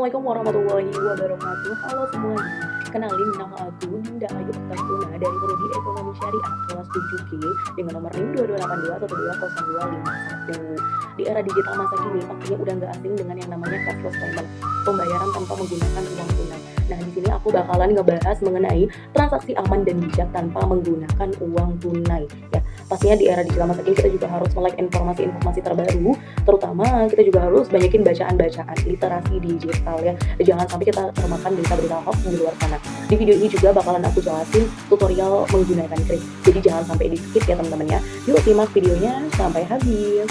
Assalamualaikum warahmatullahi wabarakatuh. Halo semuanya, kenalin nama aku Dinda Ayu Oktaviana dari Prodi Ekonomi Syariah kelas 7G dengan nomor NIM 2282120251. Di era digital masa kini, pastinya udah nggak asing dengan yang namanya cashless payment, pembayaran tanpa menggunakan uang tunai. Nah, di sini aku bakalan ngebahas mengenai transaksi aman dan bijak tanpa menggunakan uang tunai. Ya, pastinya di era digital masa kini kita juga harus melek informasi-informasi terbaru, terutama kita juga harus banyakin bacaan-bacaan literasi digital ya. Jangan sampai kita termakan berita-berita hoax di luar sana. Di video ini juga bakalan aku jelasin tutorial menggunakan kris. Jadi jangan sampai di skip ya teman-teman ya. Yuk simak videonya sampai habis.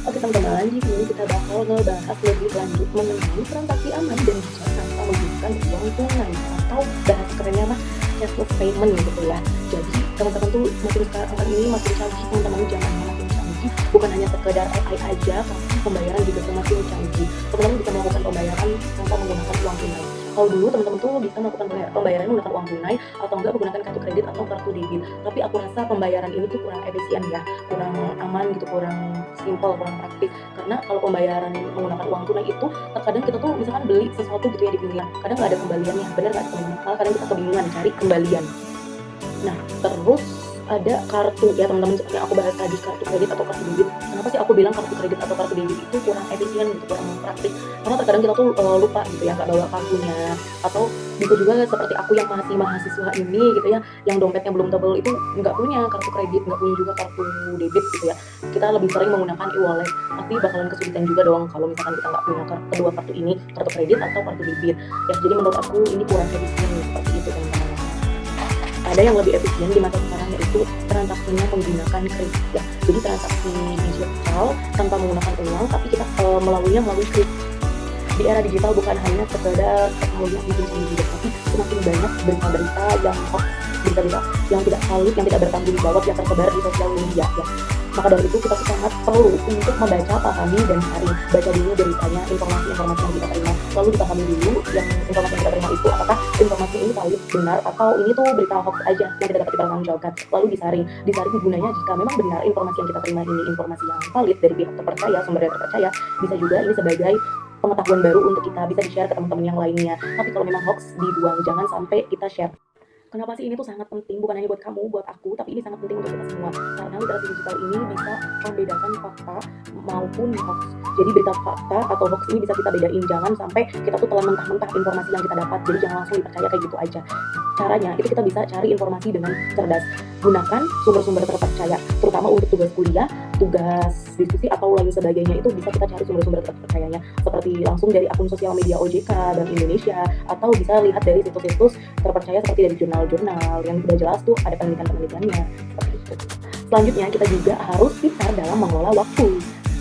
Oke teman-teman, di sini kita bakal ngebahas lebih lanjut mengenai transaksi aman dan bijak tanpa menggunakan uang tunai atau bahasa kerennya mah cashless payment gitu ya. Jadi teman-teman tuh makin sekarang ini makin canggih, teman-teman jangan makin canggih, bukan hanya sekedar AI aja, tapi pembayaran juga semakin canggih. Teman-teman bisa melakukan pembayaran tanpa menggunakan uang tunai. Kalau dulu teman-teman tuh bisa melakukan pembayaran menggunakan uang tunai atau enggak menggunakan kartu kredit atau kartu debit. Tapi aku rasa pembayaran ini tuh kurang efisien ya, kurang aman gitu, kurang simple, kurang praktis. Karena kalau pembayaran menggunakan uang tunai itu terkadang kita tuh misalkan beli sesuatu gitu ya di pinggir, kadang nggak ada kembaliannya, bener nggak teman-teman? Kadang kita kebingungan cari kembalian. Nah, terus ada kartu ya teman-teman, seperti yang aku bahas tadi, kartu kredit atau kartu debit. Kenapa sih aku bilang kartu kredit atau kartu debit itu kurang efisien gitu, kurang praktis? Karena terkadang kita tuh lupa gitu ya, nggak bawa kartunya, atau bisa juga seperti aku yang masih mahasiswa ini gitu ya, yang dompetnya belum tebel itu nggak punya kartu kredit, nggak punya juga kartu debit gitu ya. Kita lebih sering menggunakan e-wallet, pasti bakalan kesulitan juga dong kalau misalkan kita nggak punya kedua kartu ini, kartu kredit atau kartu debit ya. Jadi menurut aku ini kurang efisien seperti itu teman-teman. Ada yang lebih efisien di masa sekarang yaitu transaksinya menggunakan kris ya. Jadi transaksi digital tanpa menggunakan uang, tapi kita melalui kris. Di era digital bukan hanya sekedar teknologi yang bikin canggih juga, tapi semakin banyak berita-berita yang hoax, berita-berita yang tidak valid, yang tidak bertanggung jawab yang tersebar di sosial media ya. Maka dari itu kita sangat perlu untuk membaca, pahami, dan cari. Baca dulu beritanya, informasi-informasi yang kita terima. Lalu dipahami dulu yang informasi yang kita terima itu apakah informasi ini valid, benar, atau ini tuh berita hoax aja yang tidak dapat dipertanggungjawabkan. Lalu disaring gunanya jika memang benar informasi yang kita terima ini informasi yang valid dari pihak terpercaya, sumber yang terpercaya, bisa juga ini sebagai pengetahuan baru untuk kita bisa di-share ke teman-teman yang lainnya. Tapi kalau memang hoax, dibuang, jangan sampai kita share. Kenapa sih ini tuh sangat penting, bukan hanya buat kamu, buat aku, tapi ini sangat penting untuk kita semua. Karena literasi digital ini bisa membedakan fakta maupun hoax. Jadi berita fakta atau hoax ini bisa kita bedain, jangan sampai kita tuh telan mentah-mentah informasi yang kita dapat. Jadi jangan langsung dipercaya kayak gitu aja. Caranya itu kita bisa cari informasi dengan cerdas. Gunakan sumber-sumber terpercaya, terutama untuk tugas kuliah, tugas diskusi atau lain sebagainya. Itu bisa kita cari sumber-sumber terpercayanya, seperti langsung dari akun sosial media OJK, Bank Indonesia, atau bisa lihat dari situs-situs terpercaya seperti dari jurnal-jurnal yang sudah jelas tuh ada penelitian-penelitiannya seperti itu. Selanjutnya kita juga harus pintar dalam mengelola waktu.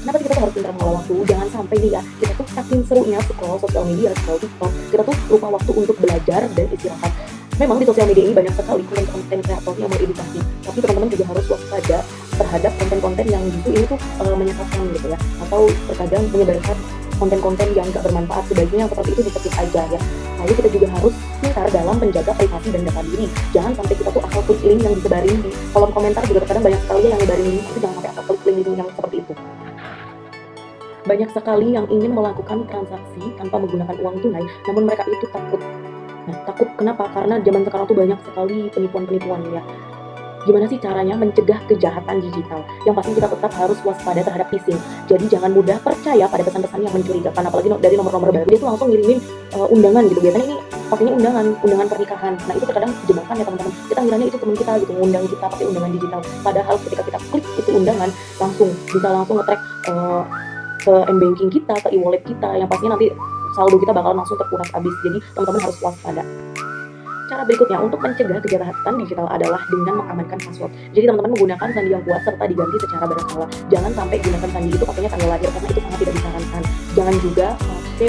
Kenapa kita tuh harus pintar mengelola waktu? Jangan sampai nih ya, kita tuh saking serunya scroll sosial media, scroll TikTok, kita tuh lupa waktu untuk belajar dan istirahat. Memang di sosial media ini banyak sekali konten-konten kreator yang mengedukasi, tapi teman-teman juga harus waspada terhadap konten-konten yang justru ini tuh menyesatkan gitu ya, atau terkadang menyebarkan konten-konten yang gak bermanfaat. Sebaiknya yang seperti itu di-skip aja ya. Lalu kita juga harus pintar dalam menjaga privasi dan data diri. Jangan sampai kita tuh asal klik link yang disebarin di kolom komentar, juga terkadang banyak sekali yang nyebarin link, itu jangan sampai asal klik link yang seperti itu. Banyak sekali yang ingin melakukan transaksi tanpa menggunakan uang tunai, namun mereka itu takut. Nah, takut kenapa? Karena zaman sekarang tuh banyak sekali penipuan-penipuan ya. Gimana sih caranya mencegah kejahatan digital? Yang pasti kita tetap harus waspada terhadap phishing. Jadi jangan mudah percaya pada pesan-pesan yang mencurigakan, apalagi dari nomor-nomor baru. Dia tuh langsung ngirimin undangan gitu. Biasanya ini pakainya undangan pernikahan. Nah, itu terkadang jebakan ya teman-teman. Kita ngiranya itu teman kita gitu, ngundang kita pakai undangan digital. Padahal ketika kita klik itu undangan, bisa langsung nge-track ke m-banking kita, ke e-wallet kita, yang pastinya nanti saldo kita bakal langsung terkuras habis. Jadi teman-teman harus waspada. Cara berikutnya untuk mencegah kejahatan digital adalah dengan mengamankan password. Jadi teman-teman menggunakan sandi yang kuat serta diganti secara berkala. Jangan sampai gunakan sandi itu pakainya tanggal lahir, karena itu sangat tidak disarankan. Jangan juga pakai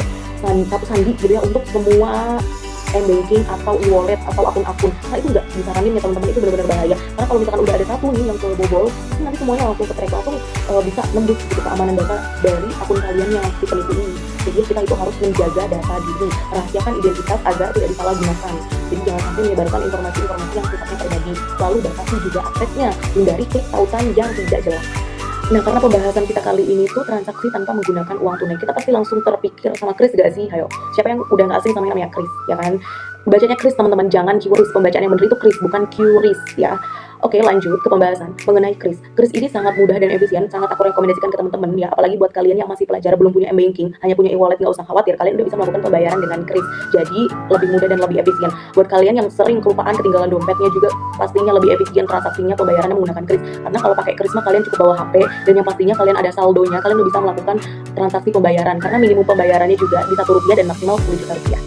satu sandi gitu ya untuk semua m-banking atau e-wallet atau akun-akun. Nah, itu nggak disaranin ya teman-teman, itu benar-benar bahaya. Karena kalau misalkan udah ada satu nih yang kebobol, nanti semuanya langsung ke-track, langsung bisa nembus gitu keamanan data dari akun kalian yang si penipu ini. Jadi kita itu harus menjaga data diri, rahasiakan identitas agar tidak disalahgunakan. Jadi jangan sampai menyebarkan informasi-informasi yang sifatnya pribadi. Lalu batasi juga aksesnya, hindari klik tautan yang tidak jelas. Nah, karena pembahasan kita kali ini tuh transaksi tanpa menggunakan uang tunai, kita pasti langsung terpikir sama Kris gak sih? Ayo, siapa yang udah gak asing sama yang namanya Kris, ya kan? Bacanya Kris teman-teman, jangan Qris. Pembacaan yang benar itu Kris, bukan Qris ya. Oke, lanjut ke pembahasan mengenai Kris. Kris ini sangat mudah dan efisien, sangat aku rekomendasikan ke teman-teman ya, apalagi buat kalian yang masih pelajar belum punya m-banking, hanya punya e-wallet, nggak usah khawatir, kalian udah bisa melakukan pembayaran dengan Kris. Jadi lebih mudah dan lebih efisien. Buat kalian yang sering kelupaan ketinggalan dompetnya juga pastinya lebih efisien transaksinya pembayarannya menggunakan Kris. Karena kalau pakai Kris mah kalian cukup bawa HP dan yang pastinya kalian ada saldonya, kalian udah bisa melakukan transaksi pembayaran karena minimum pembayarannya juga di Rp1 dan maksimal Rp10 juta.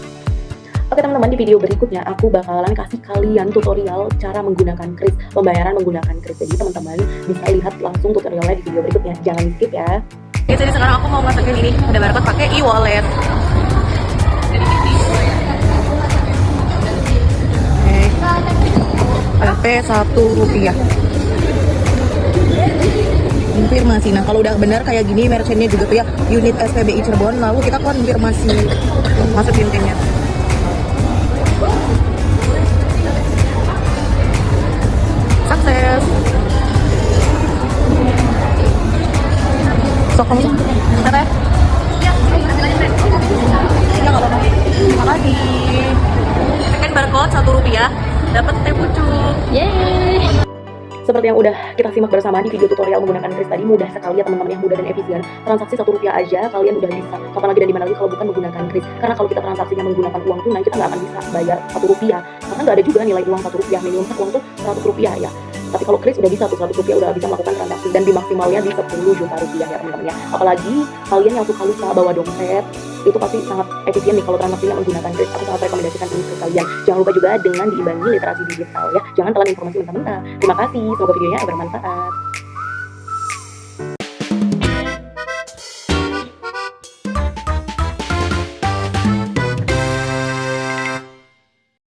Oke teman-teman, di video berikutnya aku bakalan kasih kalian tutorial cara menggunakan Kris, pembayaran menggunakan Kris. Jadi teman-teman bisa lihat langsung tutorialnya di video berikutnya, jangan di skip ya. Oke, jadi sekarang aku mau masukin ini ada barcode pakai e-wallet. Oke, Rp1. Konfirmasi. Nah, kalau udah benar kayak gini, merchantnya juga tuh ya unit SPBI Cirebon, lalu kita konfirmasi masukin pinnya. Sukses. Sok kamu sok. Apa ya? Ya, nggak apa-apa. Terima kasih. Scan barcode Rp1, dapat teh pucuk. Yeay. Seperti yang udah kita simak bersama di video tutorial menggunakan Kris tadi, mudah sekali ya teman-teman, yang mudah dan efisien. Transaksi Rp1 aja kalian udah bisa. Kapan lagi dan dimana lagi kalau bukan menggunakan Kris? Karena kalau kita transaksinya menggunakan uang tunai, kita nggak akan bisa bayar Rp1. Karena nggak ada juga nilai uang Rp1, minimum uang tuh Rp100 ya. Tapi kalau Kris udah bisa tuh Rp100 udah bisa melakukan transaksi dan dimaksimalnya di Rp10 juta ya teman-teman ya. Apalagi kalian yang suka lupa bawa dompet, itu pasti sangat efisien nih kalau transaksinya menggunakan Kris. Aku sangat rekomendasikan ini ke kalian. Jangan lupa juga dengan diimbangi literasi digital ya. Jangan telan informasi mentah-mentah. Terima kasih, semoga videonya bermanfaat.